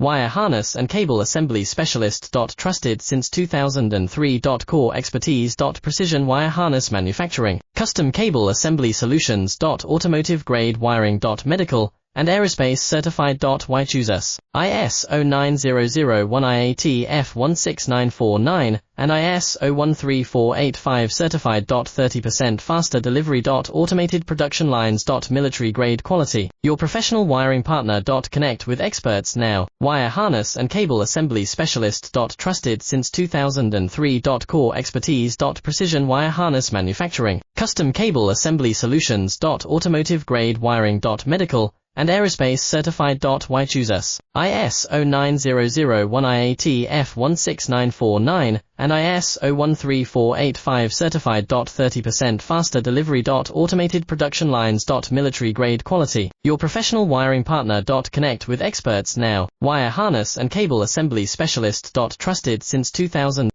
Wire harness and cable assembly specialist. Trusted since 2003. Core expertise. Precision wire harness manufacturing, custom cable assembly solutions. Automotive grade wiring. Medical and aerospace certified. Why choose us? ISO 9001 IAT F16949 and ISO 13485 certified. 30% faster delivery. Automated production lines. Military grade quality. Your professional wiring partner. Connect with experts now. Wire harness and cable assembly specialist. Trusted since 2003. Core expertise. Precision wire harness manufacturing, custom cable assembly solutions. Automotive grade wiring. Medical and aerospace certified. Why choose us? ISO 9001 IAT F16949 and ISO 13485 certified. 30% faster delivery. Automated production lines. Military grade quality. Your professional wiring partner. Connect with experts now. Wire harness and cable assembly specialist. Trusted since 2000.